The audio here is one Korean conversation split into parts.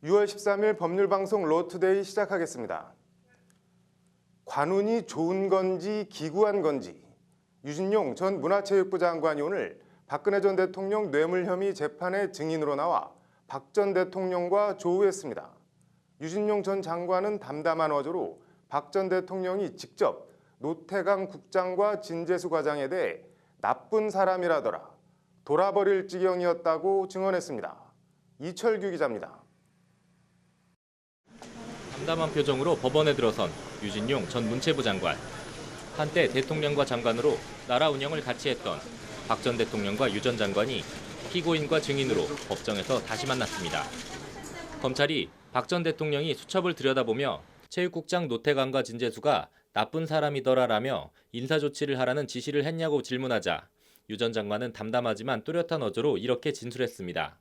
6월 13일 법률방송 로투데이 시작하겠습니다. 관운이 좋은 건지 기구한 건지 유진용 전 문화체육부 장관이 오늘 박근혜 전 대통령 뇌물 혐의 재판의 증인으로 나와 박 전 대통령과 조우했습니다. 유진용 전 장관은 담담한 어조로 박 전 대통령이 직접 노태강 국장과 진재수 과장에 대해 나쁜 사람이라더라, 돌아버릴 지경이었다고 증언했습니다. 이철규 기자입니다. 담담한 표정으로 법원에 들어선 유진용 전 문체부 장관. 한때 대통령과 장관으로 나라 운영을 같이 했던 박 전 대통령과 유 전 장관이 피고인과 증인으로 법정에서 다시 만났습니다. 검찰이 박 전 대통령이 수첩을 들여다보며 체육국장 노태강과 진재수가 나쁜 사람이더라라며 인사조치를 하라는 지시를 했냐고 질문하자 유 전 장관은 담담하지만 뚜렷한 어조로 이렇게 진술했습니다.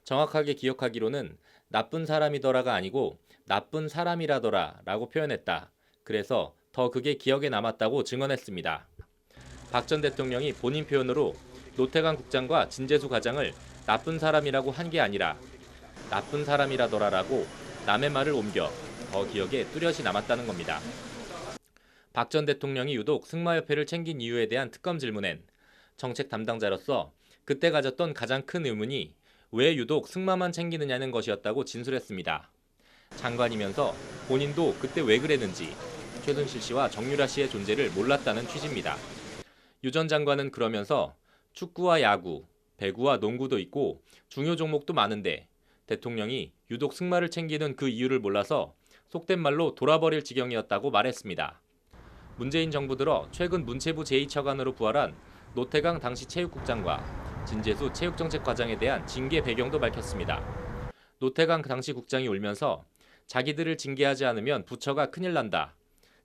정확하게 기억하기로는 나쁜 사람이더라가 아니고 나쁜 사람이라더라 라고 표현했다. 그래서 더 그게 기억에 남았다고 증언했습니다. 박 전 대통령이 본인 표현으로 노태강 국장과 진재수 과장을 나쁜 사람이라고 한 게 아니라 나쁜 사람이라더라라고 남의 말을 옮겨 더 기억에 뚜렷이 남았다는 겁니다. 박 전 대통령이 유독 승마협회를 챙긴 이유에 대한 특검 질문엔 정책 담당자로서 그때 가졌던 가장 큰 의문이 왜 유독 승마만 챙기느냐는 것이었다고 진술했습니다. 장관이면서 본인도 그때 왜 그랬는지 최순실 씨와 정유라 씨의 존재를 몰랐다는 취지입니다. 유 전 장관은 그러면서 축구와 야구, 배구와 농구도 있고 중요 종목도 많은데 대통령이 유독 승마를 챙기는 그 이유를 몰라서 속된 말로 돌아버릴 지경이었다고 말했습니다. 문재인 정부 들어 최근 문체부 제2차관으로 부활한 노태강 당시 체육국장과 진재수 체육정책과장에 대한 징계 배경도 밝혔습니다. 노태강 당시 국장이 울면서 자기들을 징계하지 않으면 부처가 큰일 난다.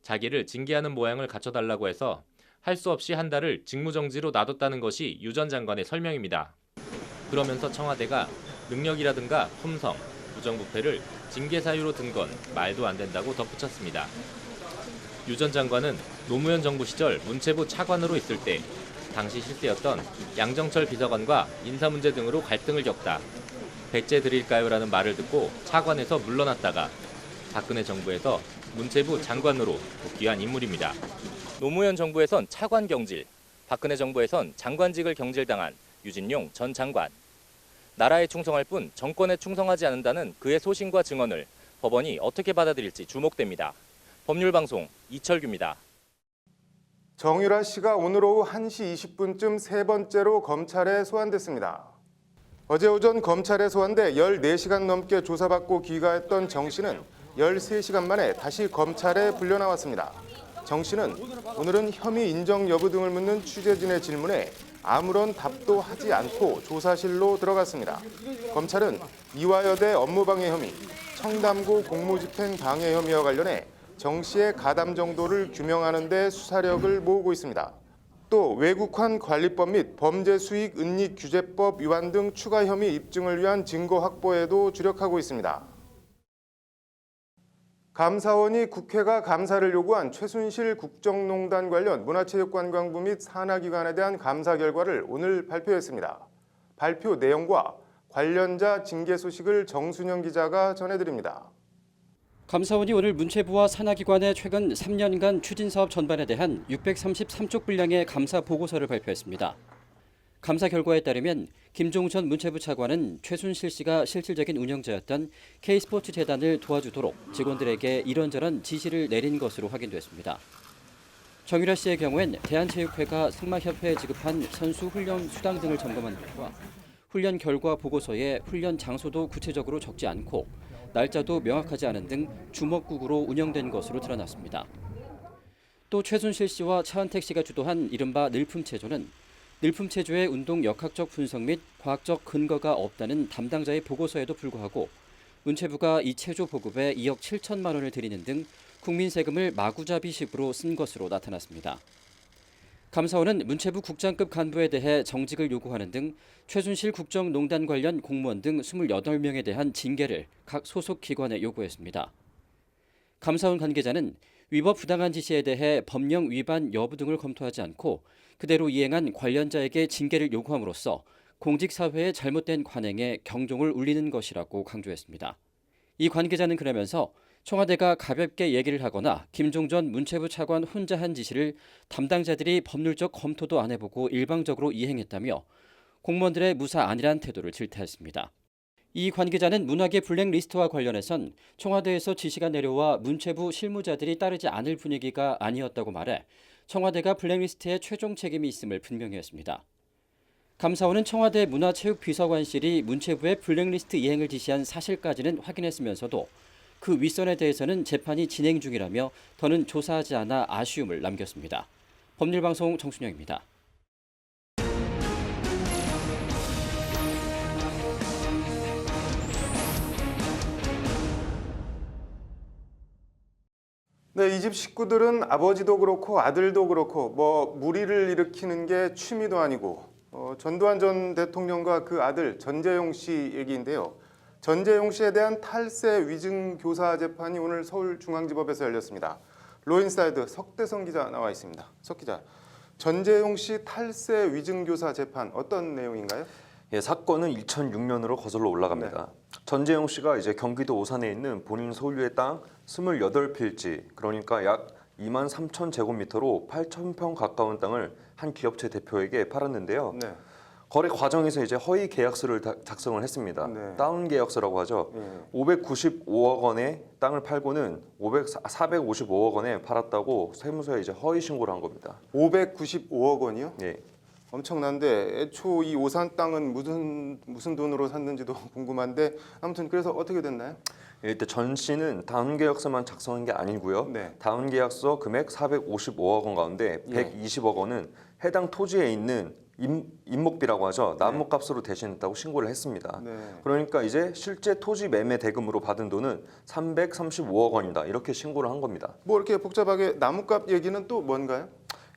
자기를 징계하는 모양을 갖춰달라고 해서 할 수 없이 한 달을 직무정지로 놔뒀다는 것이 유 전 장관의 설명입니다. 그러면서 청와대가 능력이라든가 품성, 부정부패를 징계 사유로 든 건 말도 안 된다고 덧붙였습니다. 유 전 장관은 노무현 정부 시절 문체부 차관으로 있을 때 당시 실세였던 양정철 비서관과 인사 문제 등으로 갈등을 겪다. 배째 드릴까요라는 말을 듣고 차관에서 물러났다가 박근혜 정부에서 문체부 장관으로 복귀한 인물입니다. 노무현 정부에선 차관 경질, 박근혜 정부에선 장관직을 경질당한 유진용 전 장관. 나라에 충성할 뿐 정권에 충성하지 않는다는 그의 소신과 증언을 법원이 어떻게 받아들일지 주목됩니다. 법률방송 이철규입니다. 정유라 씨가 오늘 오후 1시 20분쯤 세 번째로 검찰에 소환됐습니다. 어제 오전 검찰에 소환돼 14시간 넘게 조사받고 귀가했던 정 씨는 13시간 만에 다시 검찰에 불려나왔습니다. 정 씨는 오늘은 혐의 인정 여부 등을 묻는 취재진의 질문에 아무런 답도 하지 않고 조사실로 들어갔습니다. 검찰은 이화여대 업무방해 혐의, 청담고 공무집행 방해 혐의와 관련해 정 씨의 가담 정도를 규명하는 데 수사력을 모으고 있습니다. 또 외국환 관리법 및 범죄수익 은닉 규제법 위반 등 추가 혐의 입증을 위한 증거 확보에도 주력하고 있습니다. 감사원이 국회가 감사를 요구한 최순실 국정농단 관련 문화체육관광부 및 산하기관에 대한 감사 결과를 오늘 발표했습니다. 발표 내용과 관련자 징계 소식을 정순영 기자가 전해드립니다. 감사원이 오늘 문체부와 산하기관의 최근 3년간 추진사업 전반에 대한 633쪽 분량의 감사 보고서를 발표했습니다. 감사 결과에 따르면 김종우 전 문체부 차관은 최순실 씨가 실질적인 운영자였던 K스포츠재단을 도와주도록 직원들에게 이런저런 지시를 내린 것으로 확인됐습니다. 정유라 씨의 경우엔 대한체육회가 승마협회에 지급한 선수 훈련 수당 등을 점검한 결과 훈련 결과 보고서에 훈련 장소도 구체적으로 적지 않고 날짜도 명확하지 않은 등 주먹국으로 운영된 것으로 드러났습니다. 또 최순실 씨와 차은택 씨가 주도한 이른바 늘품체조는 늘품체조의 운동 역학적 분석 및 과학적 근거가 없다는 담당자의 보고서에도 불구하고 문체부가 이 체조 보급에 2억 7천만 원을 들이는 등 국민 세금을 마구잡이식으로 쓴 것으로 나타났습니다. 감사원은 문체부 국장급 간부에 대해 정직을 요구하는 등 최순실 국정농단 관련 공무원 등 28명에 대한 징계를 각 소속 기관에 요구했습니다. 감사원 관계자는 위법 부당한 지시에 대해 법령 위반 여부 등을 검토하지 않고 그대로 이행한 관련자에게 징계를 요구함으로써 공직사회의 잘못된 관행에 경종을 울리는 것이라고 강조했습니다. 이 관계자는 그러면서 청와대가 가볍게 얘기를 하거나 김종 전 문체부 차관 혼자 한 지시를 담당자들이 법률적 검토도 안 해보고 일방적으로 이행했다며 공무원들의 무사 안일한 태도를 질타했습니다. 이 관계자는 문학의 블랙리스트와 관련해선 청와대에서 지시가 내려와 문체부 실무자들이 따르지 않을 분위기가 아니었다고 말해 청와대가 블랙리스트에 최종 책임이 있음을 분명히 했습니다. 감사원은 청와대 문화체육비서관실이 문체부의 블랙리스트 이행을 지시한 사실까지는 확인했으면서도 그 윗선에 대해서는 재판이 진행 중이라며 더는 조사하지 않아 아쉬움을 남겼습니다. 법률방송 정순영입니다. 네, 이 집 식구들은 아버지도 그렇고 아들도 그렇고 무리를 일으키는 게 취미도 아니고 전두환 전 대통령과 그 아들 전재용 씨 얘기인데요. 전재용 씨에 대한 탈세 위증 교사 재판이 오늘 서울중앙지법에서 열렸습니다. 로인사이드 석대성 기자 나와 있습니다. 석 기자, 전재용 씨 탈세 위증 교사 재판 어떤 내용인가요? 예, 사건은 2006년으로 거슬러 올라갑니다. 전재용 씨가 이제 경기도 오산에 있는 본인 소유의 땅 28필지, 그러니까 약 2만 3천 제곱미터로 8,000평 가까운 땅을 한 기업체 대표에게 팔았는데요. 네. 거래 과정에서 이제 허위 계약서를 작성을 했습니다. 네. 다운 계약서라고 하죠. 595억 원의 땅을 팔고는 455억 원에 팔았다고 세무서에 이제 허위 신고를 한 겁니다. 595억 원이요? 예. 엄청난데 애초 이 오산 땅은 무슨 돈으로 샀는지도 궁금한데 아무튼 그래서 어떻게 됐나요? 일단 전 씨는 다운 계약서만 작성한 게 아니고요. 네. 다운 계약서 금액 455억 원 가운데 120억 원은 해당 토지에 있는 임목비라고 하죠. 나무값으로 대신했다고 신고를 했습니다. 네. 그러니까 이제 실제 토지 매매 대금으로 받은 돈은 335억 원이다. 이렇게 신고를 한 겁니다. 뭐 이렇게 복잡하게 나무값 얘기는 또 뭔가요?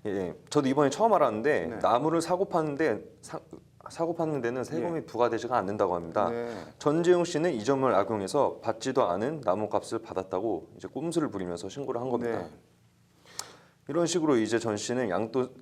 예, 저도 이번에 처음 알았는데 네. 나무를 사고 파는 데는 세금이 부과되지가 않는다고 합니다. 네. 전재용 씨는 이 점을 악용해서 받지도 않은 나무값을 받았다고 이제 꼼수를 부리면서 신고를 한 겁니다. 네. 이런 식으로 이제 전 씨는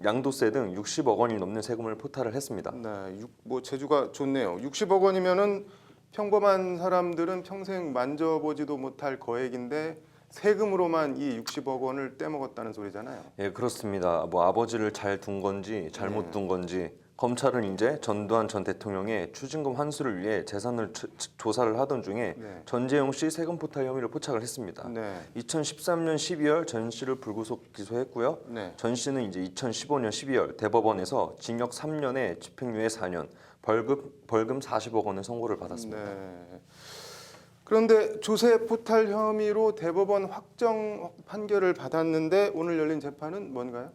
양도세 등 60억 원이 넘는 세금을 포탈을 했습니다. 네, 재주가 좋네요. 60억 원이면은 평범한 사람들은 평생 만져보지도 못할 거액인데 세금으로만 이 60억 원을 떼먹었다는 소리잖아요. 예, 그렇습니다. 뭐 아버지를 잘 둔 건지 잘못 둔 건지 검찰은 이제 전두환 전 대통령의 추징금 환수를 위해 재산을 조사를 하던 중에 전재용 씨 세금 포탈 혐의를 포착을 했습니다. 네. 2013년 12월 전 씨를 불구속 기소했고요. 네. 전 씨는 이제 2015년 12월 대법원에서 징역 3년에 집행유예 4년, 벌금 40억 원의 선고를 받았습니다. 네. 그런데 조세 포탈 혐의로 대법원 확정 판결을 받았는데 오늘 열린 재판은 뭔가요?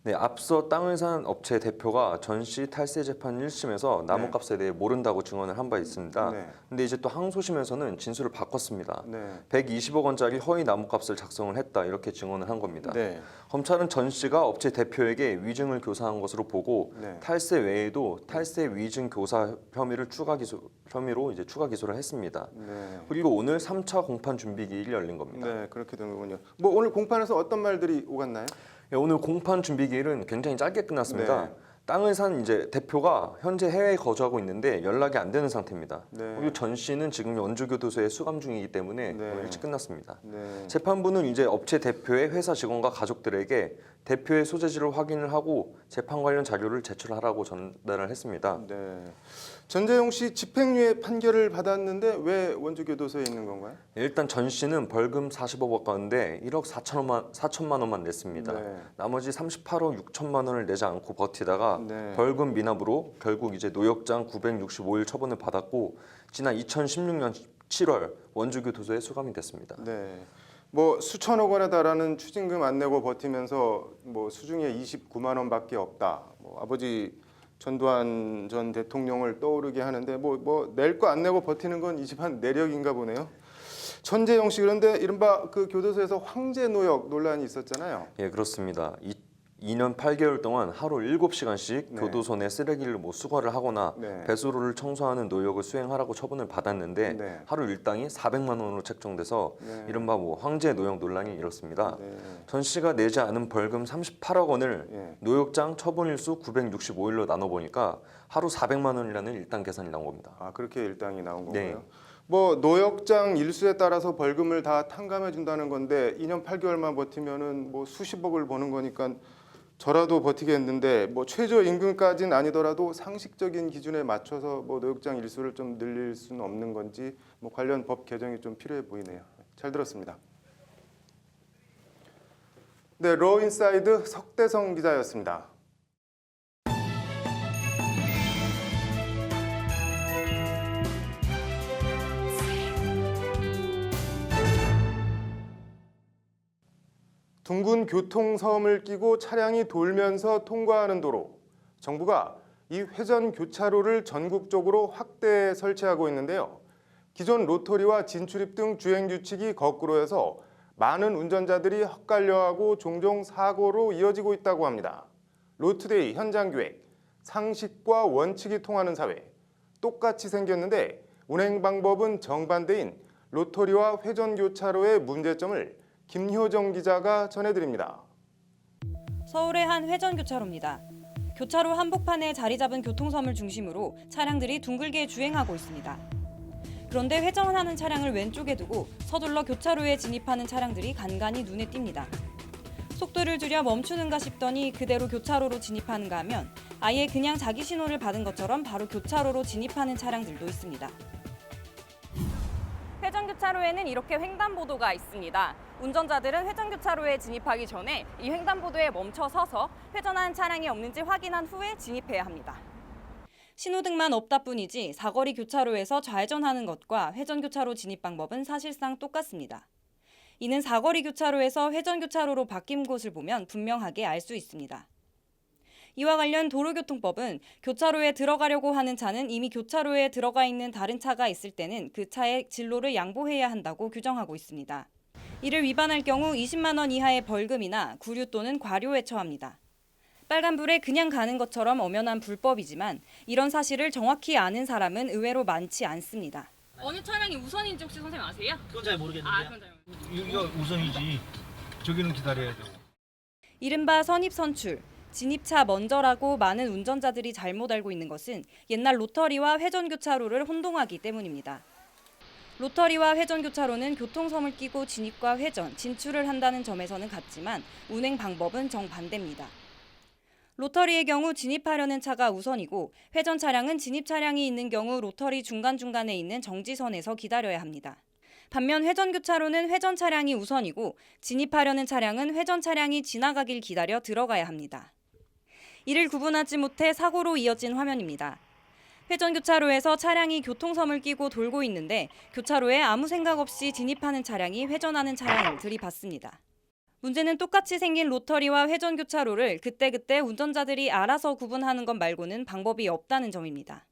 네, 앞서 땅을 산 업체 대표가 전 씨 탈세 재판 1심에서 나무값에 대해 모른다고 증언을 한 바 있습니다. 네. 근데 이제 또 항소심에서는 진술을 바꿨습니다. 네. 120억 원짜리 허위 나무값을 작성을 했다 이렇게 증언을 한 겁니다. 네. 검찰은 전 씨가 업체 대표에게 위증을 교사한 것으로 보고 네. 탈세 외에도 탈세 위증 교사 혐의로 이제 추가 기소를 했습니다. 네. 그리고 오늘 3차 공판 준비 기일이 열린 겁니다. 네, 그렇게 된 거군요. 뭐 오늘 공판에서 어떤 말들이 오갔나요? 예, 오늘 공판 준비 기일은 굉장히 짧게 끝났습니다. 네. 땅을 산 이제 대표가 현재 해외에 거주하고 있는데 연락이 안 되는 상태입니다. 네. 그리고 전 씨는 지금 원주교도소에 수감 중이기 때문에 네. 오늘 일찍 끝났습니다. 네. 재판부는 이제 업체 대표의 회사 직원과 가족들에게 대표의 소재지를 확인을 하고 재판 관련 자료를 제출하라고 전달을 했습니다. 네. 전재용 씨 집행유예 판결을 받았는데 왜 원주교도소에 있는 건가요? 일단 전 씨는 벌금 40억 가운데 1억 4천만 원만 냈습니다. 네. 나머지 38억 6천만 원을 내지 않고 버티다가 네. 벌금 미납으로 결국 이제 노역장 965일 처분을 받았고 지난 2016년 7월 원주교도소에 수감이 됐습니다. 네. 뭐 수천억 원에 달하는 추징금 안 내고 버티면서 뭐 수중에 29만 원밖에 없다. 뭐 아버지 전두환 전 대통령을 떠오르게 하는데 뭐 낼 거 안 내고 버티는 건 이 집안 내력인가 보네요. 전재용 씨, 그런데 이른바 그 교도소에서 황제 노역 논란이 있었잖아요. 예, 그렇습니다. 2년 8개월 동안 하루 7시간씩 네. 교도소 내 쓰레기를 뭐 수거를 하거나 네. 배수로를 청소하는 노역을 수행하라고 처분을 받았는데 네. 하루 일당이 400만 원으로 책정돼서 네. 이른바 뭐 황제 노역 논란이 일었습니다. 네. 전 씨가 내지 않은 벌금 38억 원을 네. 노역장 처분일수 965일로 나눠보니까 하루 400만 원이라는 일당 계산이 나온 겁니다. 아, 그렇게 일당이 나온 네. 건가요? 뭐 노역장 일수에 따라서 벌금을 다 탕감해 준다는 건데 2년 8개월만 버티면은 뭐 수십억을 버는 거니까 저라도 버티겠는데 뭐 최저 임금까지는 아니더라도 상식적인 기준에 맞춰서 뭐 노역장 일수를 좀 늘릴 수는 없는 건지 뭐 관련 법 개정이 좀 필요해 보이네요. 잘 들었습니다. 네, 로인사이드 석대성 기자였습니다. 둥근 교통섬을 끼고 차량이 돌면서 통과하는 도로. 정부가 이 회전 교차로를 전국적으로 확대 설치하고 있는데요. 기존 로터리와 진출입 등 주행 규칙이 거꾸로여서 많은 운전자들이 헛갈려하고 종종 사고로 이어지고 있다고 합니다. 로투데이 현장 기획, 상식과 원칙이 통하는 사회. 똑같이 생겼는데 운행 방법은 정반대인 로터리와 회전 교차로의 문제점을 김효정 기자가 전해드립니다. 서울의 한 회전교차로입니다. 교차로 한복판에 자리 잡은 교통섬을 중심으로 차량들이 둥글게 주행하고 있습니다. 그런데 회전하는 차량을 왼쪽에 두고 서둘러 교차로에 진입하는 차량들이 간간히 눈에 띕니다. 속도를 줄여 멈추는가 싶더니 그대로 교차로로 진입하는가 하면 아예 그냥 자기 신호를 받은 것처럼 바로 교차로로 진입하는 차량들도 있습니다. 회전교차로에는 이렇게 횡단보도가 있습니다. 운전자들은 회전교차로에 진입하기 전에 이 횡단보도에 멈춰 서서 회전하는 차량이 없는지 확인한 후에 진입해야 합니다. 신호등만 없다 뿐이지 사거리 교차로에서 좌회전하는 것과 회전교차로 진입 방법은 사실상 똑같습니다. 이는 사거리 교차로에서 회전교차로로 바뀐 곳을 보면 분명하게 알 수 있습니다. 이와 관련 도로교통법은 교차로에 들어가려고 하는 차는 이미 교차로에 들어가 있는 다른 차가 있을 때는 그 차의 진로를 양보해야 한다고 규정하고 있습니다. 이를 위반할 경우 20만 원 이하의 벌금이나 구류 또는 과료에 처합니다. 빨간불에 그냥 가는 것처럼 엄연한 불법이지만 이런 사실을 정확히 아는 사람은 의외로 많지 않습니다. 어느 차량이 우선인지 혹시 선생님 아세요? 그건 잘 모르겠는데. 그건 잘 여기가 우선이지. 저기는 기다려야 되고. 이른바 선입선출, 진입차 먼저라고 많은 운전자들이 잘못 알고 있는 것은 옛날 로터리와 회전교차로를 혼동하기 때문입니다. 로터리와 회전교차로는 교통섬을 끼고 진입과 회전, 진출을 한다는 점에서는 같지만 운행 방법은 정반대입니다. 로터리의 경우 진입하려는 차가 우선이고 회전 차량은 진입 차량이 있는 경우 로터리 중간중간에 있는 정지선에서 기다려야 합니다. 반면 회전교차로는 회전 차량이 우선이고 진입하려는 차량은 회전 차량이 지나가길 기다려 들어가야 합니다. 이를 구분하지 못해 사고로 이어진 화면입니다. 회전교차로에서 차량이 교통섬을 끼고 돌고 있는데 교차로에 아무 생각 없이 진입하는 차량이 회전하는 차량을 들이받습니다. 문제는 똑같이 생긴 로터리와 회전교차로를 그때그때 운전자들이 알아서 구분하는 것 말고는 방법이 없다는 점입니다.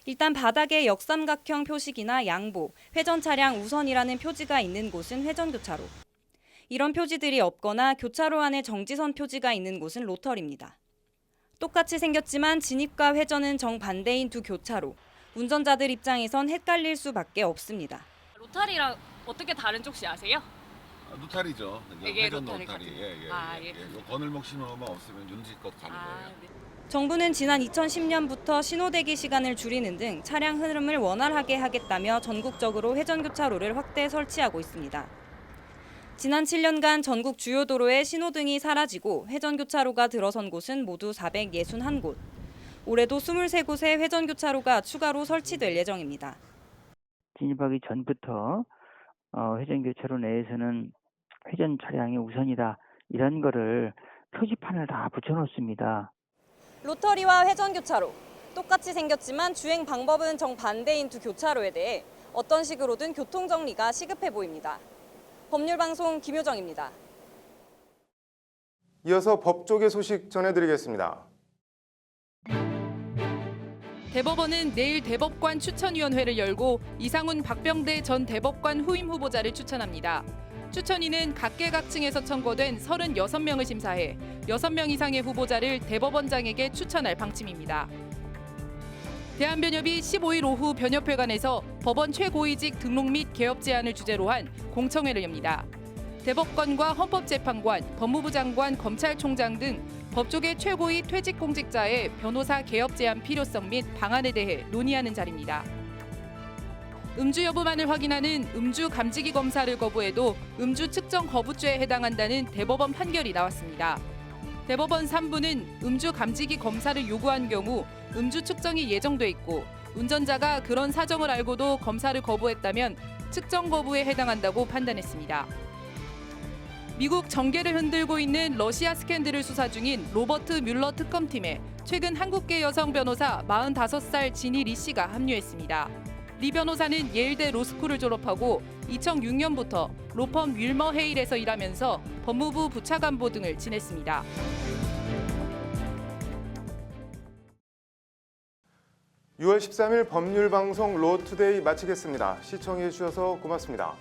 일단 바닥에 역삼각형 표식이나 양보, 회전 차량 우선이라는 표지가 있는 곳은 회전교차로. 이런 표지들이 없거나 교차로 안에 정지선 표지가 있는 곳은 로터리입니다. 똑같이 생겼지만 진입과 회전은 정반대인 두 교차로. 운전자들 입장에선 헷갈릴 수밖에 없습니다. 로터리랑 어떻게 다른지 혹시 아세요? 로타리죠. 이게 회전 로타리 로타리. 같은. 예. 요 거늘목 신호만 없으면 윤지껏 가는 거예요. 네. 정부는 지난 2010년부터 신호대기 시간을 줄이는 등 차량 흐름을 원활하게 하겠다며 전국적으로 회전교차로를 확대 설치하고 있습니다. 지난 7년간 전국 주요 도로에 신호등이 사라지고 회전교차로가 들어선 곳은 모두 461곳. 올해도 23곳의 회전교차로가 추가로 설치될 예정입니다. 진입하기 전부터 회전교차로 내에서는 회전 차량이 우선이다. 이런 거를 표지판을 다 붙여놓습니다. 로터리와 회전교차로. 똑같이 생겼지만 주행 방법은 정반대인 두 교차로에 대해 어떤 식으로든 교통정리가 시급해 보입니다. 법률방송 김효정입니다. 이어서 법조계 소식 전해드리겠습니다. 대법원은 내일 대법관 추천위원회를 열고 이상훈 박병대 전 대법관 후임 후보자를 추천합니다. 추천위는 각계각층에서 청구된 36명을 심사해 6명 이상의 후보자를 대법원장에게 추천할 방침입니다. 대한변협이 15일 오후 변협회관에서 법원 최고위직 등록 및 개업 제안을 주제로 한 공청회를 엽니다. 대법관과 헌법재판관, 법무부 장관, 검찰총장 등 법조계 최고위 퇴직 공직자의 변호사 개업 제안 필요성 및 방안에 대해 논의하는 자리입니다. 음주 여부만을 확인하는 음주 감지기 검사를 거부해도 음주 측정 거부죄에 해당한다는 대법원 판결이 나왔습니다. 대법원 3부는 음주 감지기 검사를 요구한 경우 음주 측정이 예정돼 있고 운전자가 그런 사정을 알고도 검사를 거부했다면 측정 거부에 해당한다고 판단했습니다. 미국 정계를 흔들고 있는 러시아 스캔들을 수사 중인 로버트 뮬러 특검팀에 최근 한국계 여성 변호사 45살 지니 리 씨가 합류했습니다. 리 변호사는 예일대 로스쿨을 졸업하고 2006년부터 로펌 윌머 헤일에서 일하면서 법무부 부차관보 등을 지냈습니다. (6월 13일) 법률방송 로투데이 마치겠습니다. 시청해 주셔서 고맙습니다.